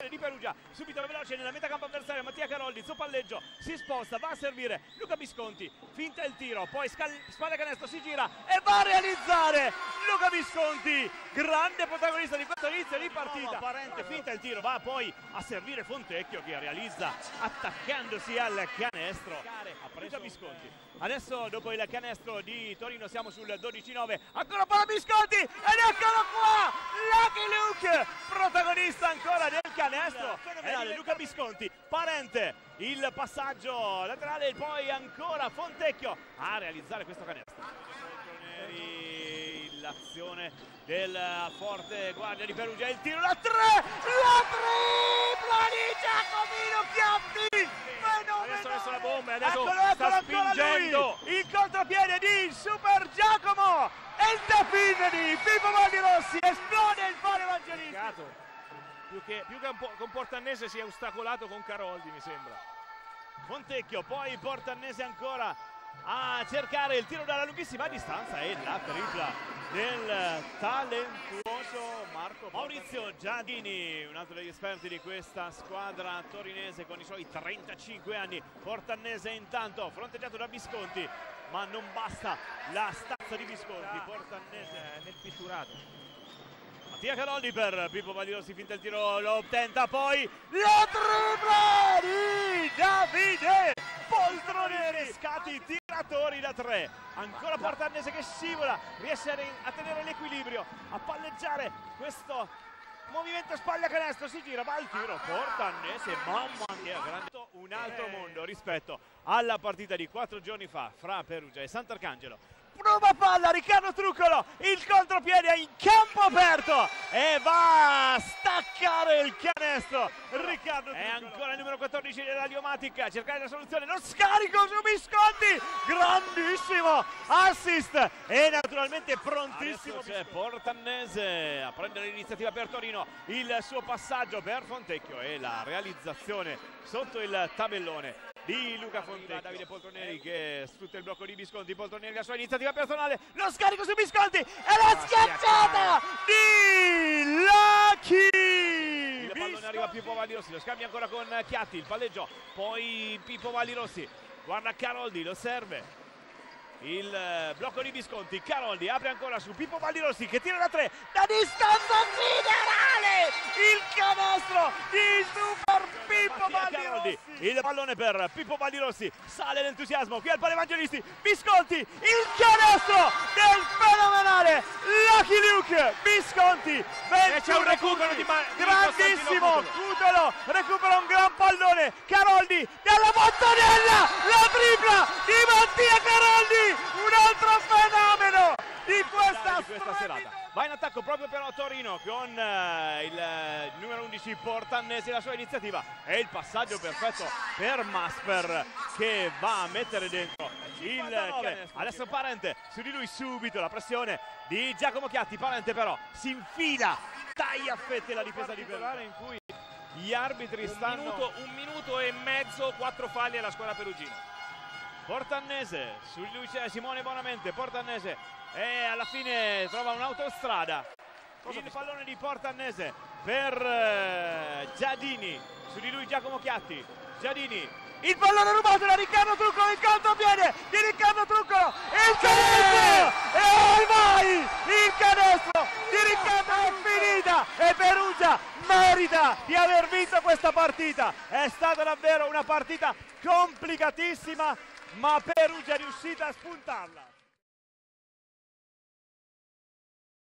di Perugia, subito veloce nella metacampo avversaria, Mattia Caroldi, suo palleggio, si sposta, va a servire Luca Visconti, finta il tiro, poi spalla canestro, si gira e va a realizzare Luca Visconti, grande protagonista di questo inizio di partita. Parente, finta il tiro, va poi a servire Fontecchio che realizza attaccandosi al canestro. Luca Visconti. Adesso dopo il canestro di Torino siamo sul 12-9, ancora palla Visconti ed eccolo qua, Lucky Luke, protagonista ancora del canestro, fenomenale Luca Visconti, Parente, il passaggio laterale e poi ancora Fontecchio a realizzare questo canestro. L'azione del forte guardia di Perugia, il tiro da 3, la tripla di Giacomino Chiappi, adesso la bomba, adesso eccolo, sta spingendo lui, il contropiede di Super Giacomo e il tap-in di Pippo Valdirossi, esplode il palo evangelistico. Più che con Portannese si è ostacolato con Caroldi, mi sembra. Fontecchio, poi Portannese ancora a cercare il tiro dalla lunghissima distanza e la tripla del talentuoso Maurizio Giadini, un altro degli esperti di questa squadra torinese con i suoi 35 anni. Portannese intanto fronteggiato da Visconti, ma non basta la stazza di Visconti. Portannese nel pitturato. Mattia Caroldi per Pippo Valdirossi, finta il tiro, lo tenta, poi la tripla di Davide Poltroneri, scatti tiratori da 3, ancora Portannese che scivola, riesce a tenere l'equilibrio, a palleggiare questo movimento spalla canestro, si gira, va al tiro, Portannese, mamma mia, grande, un altro mondo rispetto alla partita di 4 giorni fa fra Perugia e Sant'Arcangelo. Prova palla, Riccardo Truccolo, il contropiede in campo aperto e va a staccare il canestro. Riccardo Truccolo. È ancora il numero 14 della Diomatic a cercare la soluzione, lo scarico su Visconti, grandissimo assist e naturalmente prontissimo. Adesso c'è Portannese a prendere l'iniziativa per Torino, il suo passaggio per Fontecchio e la realizzazione sotto il tabellone di Luca Fontecchio. Davide Poltroneri che sfrutta il blocco di Visconti, Poltroneri la sua iniziativa personale, lo scarico su Visconti e la schiacciata di Lucky! Il pallone arriva a Pippo Valdirossi, lo scambia ancora con Chiatti, il palleggio, poi Pippo Valdirossi, guarda Caroldi, lo serve. Il blocco di Visconti, Caroldi apre ancora su Pippo Valdirossi che tira da 3, da distanza siderale, il canestro di Super Pippo Valdirossi. Il pallone per Pippo Valdirossi, sale l'entusiasmo, qui al palo Evangelisti, Visconti, il canestro del fenomenale Lucky Luke, Visconti, c'è un recupero di grandissimo Cutolo, recupera un gran pallone, Caroldi, dalla Montanella, la tripla di Mattia Caroldi, un altro fenomeno di questa serata. Va in attacco proprio però Torino con il numero 11 Portannese, la sua iniziativa e il passaggio perfetto per Masper che va a mettere dentro il canestro. Adesso Parente, su di lui subito la pressione di Giacomo Chiatti, Parente però si infila, taglia a fette la difesa di Perugia in cui gli arbitri stanno un minuto e mezzo, 4 falli alla squadra perugina. Portannese, su lui c'è Simone Bonamente, Portannese e alla fine trova un'autostrada. Il pallone di Portannese per Giadini, su di lui Giacomo Chiatti, Giadini, il pallone rubato da Riccardo Truccolo, il contropiede di Riccardo Truccolo, il canestro e vai, il canestro di Riccardo è finita e Perugia merita di aver vinto questa partita. È stata davvero una partita complicatissima, ma Perugia è riuscita a spuntarla.